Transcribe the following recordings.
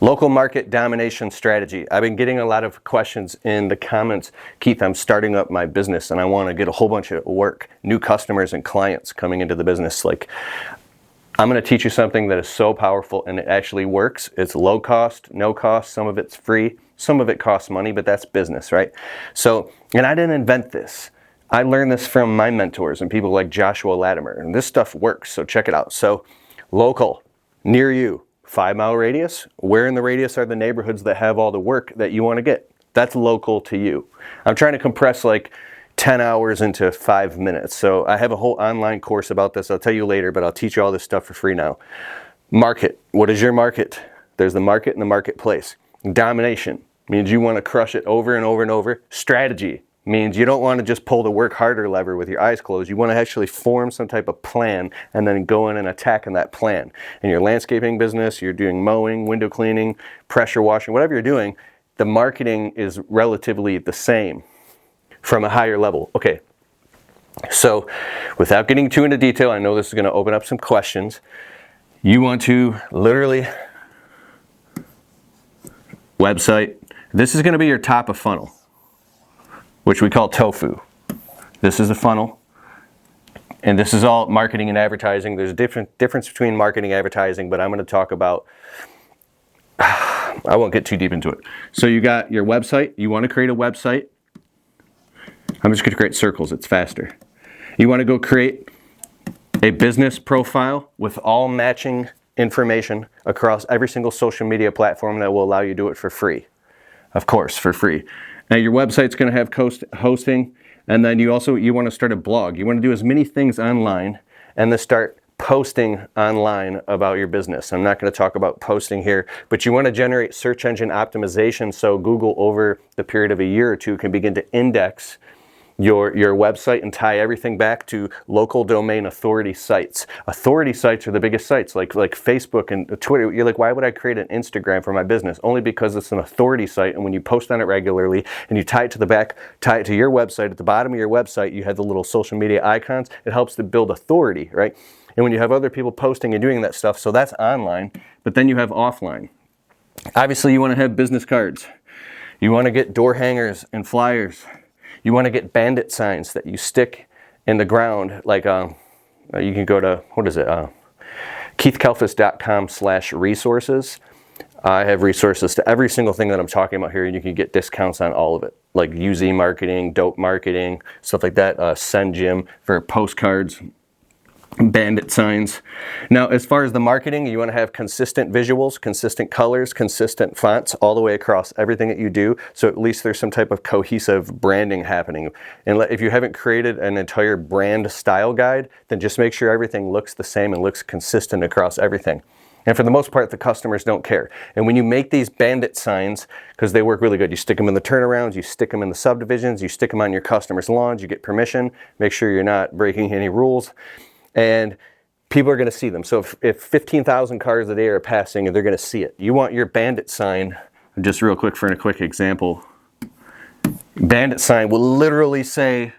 Local market domination strategy. I've been getting a lot of questions in the comments. Keith, I'm starting up my business and I want to get a whole bunch of work, new customers and clients coming into the business. Like, I'm going to teach you something that is so powerful and it actually works. It's low cost, no cost. Some of it's free. Some of it costs money, but that's business, right? So, and I didn't invent this. I learned this from my mentors and people like Joshua Latimer, and this stuff works. So check it out. So local, near you, 5-mile radius. Where in the radius are the neighborhoods that have all the work that you want to get? That's local to you. I'm trying to compress like 10 hours into 5 minutes. So I have a whole online course about this. I'll tell you later, but I'll teach you all this stuff for free now. Market. What is your market? There's the market and the marketplace. Domination means you want to crush it over and over and over. Strategy means you don't want to just pull the work harder lever with your eyes closed. You want to actually form some type of plan and then go in and attack on that plan. In your landscaping business, you're doing mowing, window cleaning, pressure washing, whatever you're doing, the marketing is relatively the same from a higher level. Okay, so without getting too into detail, I know this is going to open up some questions. You want to literally, website, this is going to be your top of funnel, which we call tofu. This is the funnel, and this is all marketing and advertising. There's a difference between marketing and advertising, but I'm going to talk about, I won't get too deep into it. So you got your website. You want to create a website. I'm just going to create circles. It's faster. You want to go create a business profile with all matching information across every single social media platform that will allow you to do it for free. Of course, for free. Now your website's going to have hosting, and then you want to start a blog. You want to do as many things online and then start posting online about your business. I'm not going to talk about posting here, but you want to generate search engine optimization so Google over the period of a year or two can begin to index your website and tie everything back to local domain authority sites. Authority sites are the biggest sites, like Facebook and Twitter. You're like, why would I create an Instagram for my business? Only because it's an authority site, and when you post on it regularly and you tie it to the back, tie it to your website, at the bottom of your website you have the little social media icons. It helps to build authority, right? And when you have other people posting and doing that stuff, so that's online, but then you have offline. Obviously you want to have business cards. You want to get door hangers and flyers. You want to get bandit signs that you stick in the ground, like you can go to, keithkalfas.com/resources. I have resources to every single thing that I'm talking about here, and you can get discounts on all of it, like UZ marketing, dope marketing, stuff like that, Send Jim for postcards, bandit signs. Now, as far as the marketing, you want to have consistent visuals, consistent colors, consistent fonts all the way across everything that you do, so at least there's some type of cohesive branding happening. And if you haven't created an entire brand style guide, then just make sure everything looks the same and looks consistent across everything. And for the most part, the customers don't care. And when you make these bandit signs, because they work really good, you stick them in the turnarounds, you stick them in the subdivisions, you stick them on your customers' lawns, you get permission, make sure you're not breaking any rules. And people are going to see them. So if 15,000 cars a day are passing, and they're going to see it. You want your bandit sign, just real quick for a quick example. Bandit sign will literally say,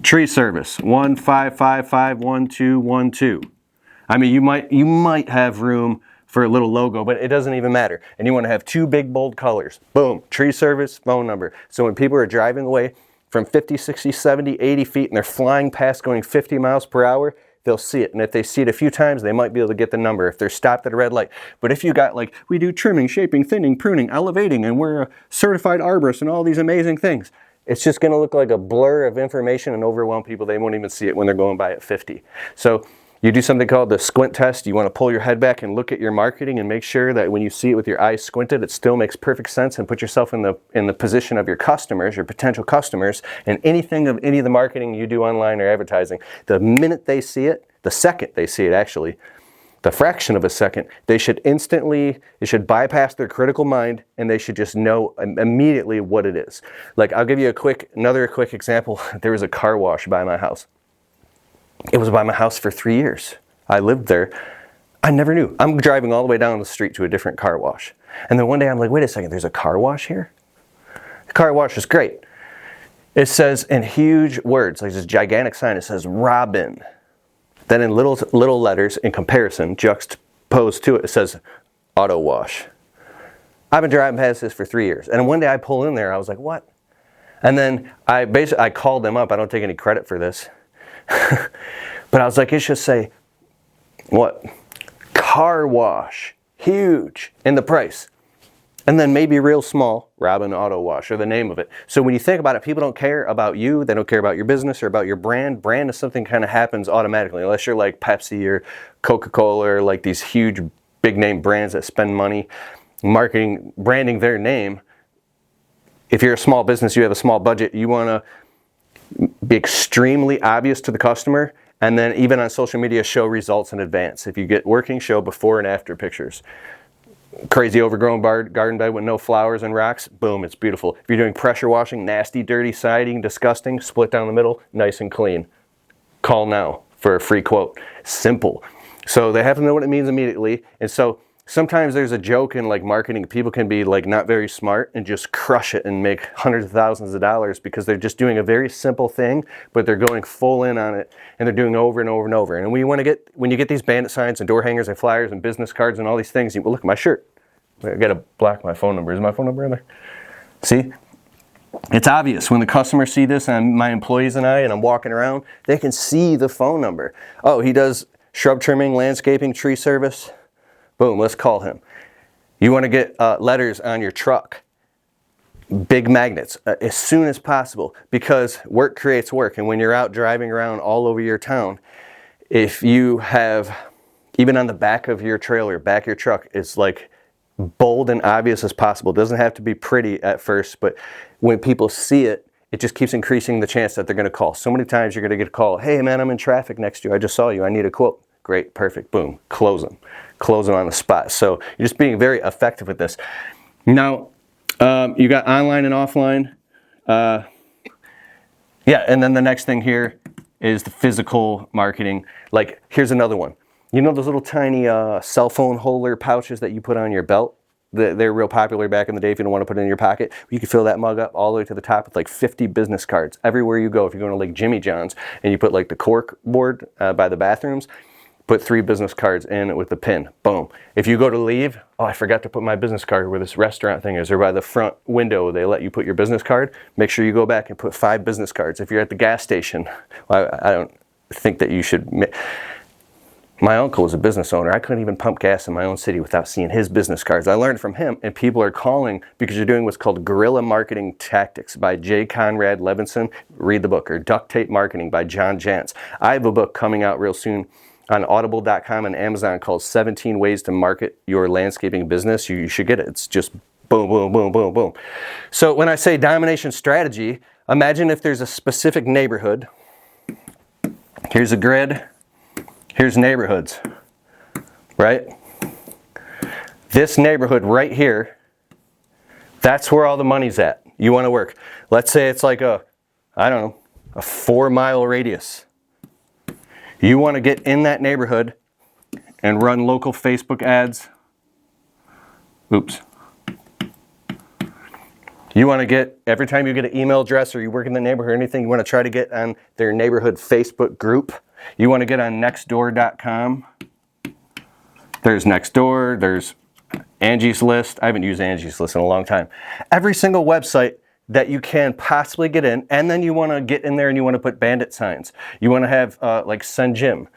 tree service, 15551212. I mean, you might have room for a little logo, but it doesn't even matter. And you want to have 2 big bold colors. Boom, tree service, phone number. So when people are driving away from 50, 60, 70, 80 feet and they're flying past going 50 miles per hour, they'll see it. And if they see it a few times, they might be able to get the number if they're stopped at a red light. But if you got like, we do trimming, shaping, thinning, pruning, elevating, and we're a certified arborist and all these amazing things, it's just going to look like a blur of information and overwhelm people. They won't even see it when they're going by at 50. So you do something called the squint test. You want to pull your head back and look at your marketing and make sure that when you see it with your eyes squinted, it still makes perfect sense, and put yourself in the position of your customers, your potential customers, and any of the marketing you do online or advertising, the minute they see it, the second they see it actually, the fraction of a second, it should bypass their critical mind, and they should just know immediately what it is. Like, I'll give you another quick example. There was a car wash by my house. It was by my house for 3 years. I lived there. I never knew. I'm driving all the way down the street to a different car wash. And then one day I'm like, wait a second, there's a car wash here? The car wash is great. It says in huge words, like this gigantic sign, it says Robin. Then in little letters, in comparison, juxtaposed to it, it says auto wash. I've been driving past this for 3 years. And one day I pull in there, I was like, what? And then I called them up. I don't take any credit for this. But I was like, it should say, what? Car wash. Huge in the price. And then maybe real small, Robin Auto Wash, or the name of it. So when you think about it, people don't care about you. They don't care about your business or about your brand. Brand is something kind of happens automatically, unless you're like Pepsi or Coca-Cola or like these huge big name brands that spend money marketing, branding their name. If you're a small business, you have a small budget, you want to be extremely obvious to the customer, and then even on social media, show results in advance. If you get working, show before and after pictures. Crazy overgrown garden bed with no flowers and rocks, boom, it's beautiful. If you're doing pressure washing, nasty, dirty siding, disgusting, split down the middle, nice and clean. Call now for a free quote. Simple. So they have to know what it means immediately. And so sometimes there's a joke in like marketing. People can be like not very smart and just crush it and make hundreds of thousands of dollars because they're just doing a very simple thing, but they're going full in on it and they're doing it over and over and over. And when you get these bandit signs and door hangers and flyers and business cards and all these things, well, look at my shirt. I gotta block my phone number. Is my phone number in there? See? It's obvious when the customers see this and my employees and I'm walking around, they can see the phone number. Oh, he does shrub trimming, landscaping, tree service. Boom, let's call him. You want to get letters on your truck, big magnets, as soon as possible, because work creates work. And when you're out driving around all over your town, if you have, even on the back of your trailer, back of your truck, it's like bold and obvious as possible. It doesn't have to be pretty at first, but when people see it, it just keeps increasing the chance that they're going to call. So many times you're going to get a call, hey man, I'm in traffic next to you. I just saw you. I need a quote. Great, perfect, boom, close them. Close them on the spot. So you're just being very effective with this. Now, you got online and offline. Yeah, and then the next thing here is the physical marketing. Like, here's another one. You know those little tiny cell phone holder pouches that you put on your belt? They're real popular back in the day if you don't want to put it in your pocket. You can fill that mug up all the way to the top with like 50 business cards. Everywhere you go, if you're going to like Jimmy John's and you put like the cork board by the bathrooms, put 3 business cards in it with the pin. Boom. If you go to leave, oh, I forgot to put my business card where this restaurant thing is, or by the front window, they let you put your business card. Make sure you go back and put 5 business cards. If you're at the gas station, well, I don't think that you should. My uncle was a business owner. I couldn't even pump gas in my own city without seeing his business cards. I learned from him, and people are calling because you're doing what's called Guerrilla Marketing Tactics by J. Conrad Levinson. Read the book. Or Duct Tape Marketing by John Jantz. I have a book coming out real soon on audible.com and Amazon called 17 Ways to Market Your Landscaping Business. You should get it. It's just boom, boom, boom, boom, boom. So when I say domination strategy, imagine if there's a specific neighborhood. Here's a grid. Here's neighborhoods, right? This neighborhood right here, that's where all the money's at. You want to work. Let's say it's like a 4-mile radius. You want to get in that neighborhood and run local Facebook ads. Oops. You want to get, every time you get an email address or you work in the neighborhood or anything, you want to try to get on their neighborhood Facebook group. You want to get on nextdoor.com. There's Nextdoor, there's Angie's List. I haven't used Angie's List in a long time. Every single website that you can possibly get in, and then you want to get in there and you want to put bandit signs. You want to have like Send Jim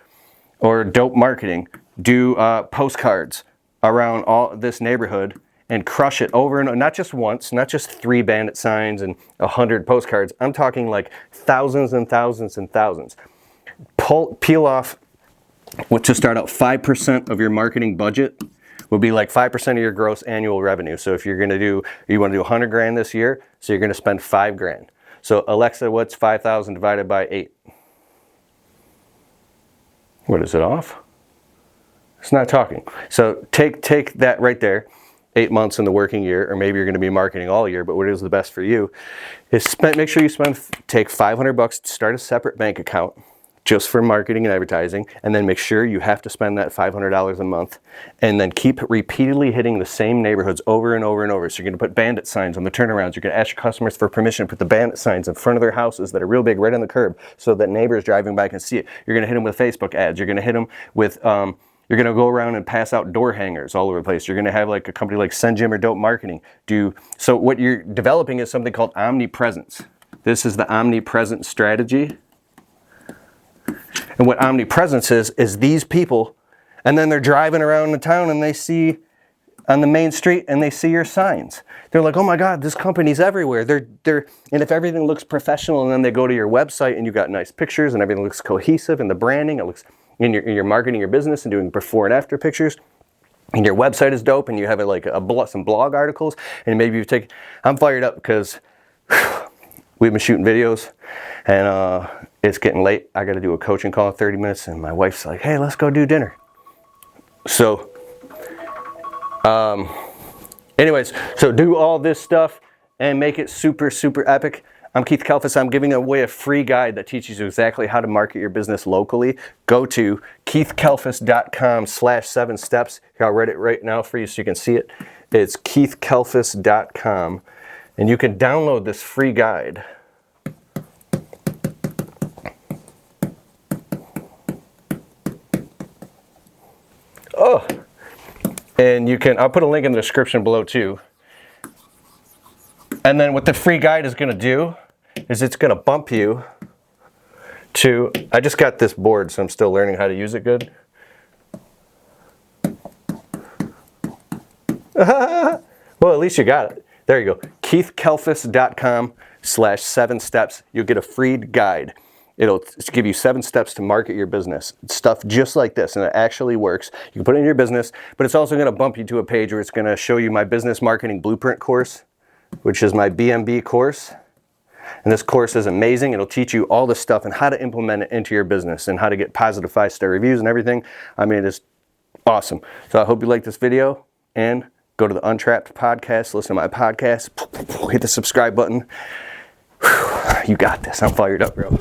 or Dope Marketing do postcards around all this neighborhood and crush it over and over, not just once, not just 3 bandit signs and 100 postcards. I'm talking like thousands and thousands and thousands. Peel off, to start out, 5% of your marketing budget will be like 5% of your gross annual revenue. So if you want to do $100,000 this year, so you're going to spend $5,000. So Alexa, what's 5,000 divided by 8? What is it off? It's not talking. So take that right there, 8 months in the working year, or maybe you're going to be marketing all year, but what is the best for you is make sure you take $500 to start a separate bank account. just for marketing and advertising, and then make sure you have to spend that $500 a month, and then keep repeatedly hitting the same neighborhoods over and over and over. So you're going to put bandit signs on the turnarounds. You're going to ask your customers for permission to put the bandit signs in front of their houses that are real big right on the curb so that neighbors driving by can see it. You're going to hit them with Facebook ads. You're going to hit them with you're going to go around and pass out door hangers all over the place. You're going to have like a company like Send Jim or Dope Marketing so what you're developing is something called omnipresence. This is the omnipresent strategy. And what omnipresence is these people, and then they're driving around the town and they see on the main street and they see your signs. They're like, oh my God, this company's everywhere. And if everything looks professional, and then they go to your website and you've got nice pictures and everything looks cohesive, and the branding, it looks, and you're marketing your business and doing before and after pictures, and your website is dope, and you have some blog articles, and maybe I'm fired up because we've been shooting videos, and it's getting late. I got to do a coaching call in 30 minutes, and my wife's like, hey, let's go do dinner. So, anyways, so do all this stuff and make it super, super epic. I'm Keith Kalfas. I'm giving away a free guide that teaches you exactly how to market your business locally. Go to keithkalfas.com/7 steps. Here, I'll write it right now for you so you can see it. It's keithkalfas.com, and you can download this free guide. Oh, and I'll put a link in the description below too. And then what the free guide is going to do is it's going to bump you to, I just got this board, so I'm still learning how to use it good. Well, at least you got it. There you go. keithkalfas.com/7 steps. You'll get a free guide. It'll give you 7 steps to market your business. Stuff just like this, and it actually works. You can put it in your business, but it's also going to bump you to a page where it's going to show you my business marketing blueprint course, which is my BMB course. And this course is amazing. It'll teach you all this stuff and how to implement it into your business and how to get positive 5-star reviews and everything. I mean, it's awesome. So I hope you like this video, and go to the Untrapped podcast, listen to my podcast, hit the subscribe button. Whew, you got this. I'm fired up, bro.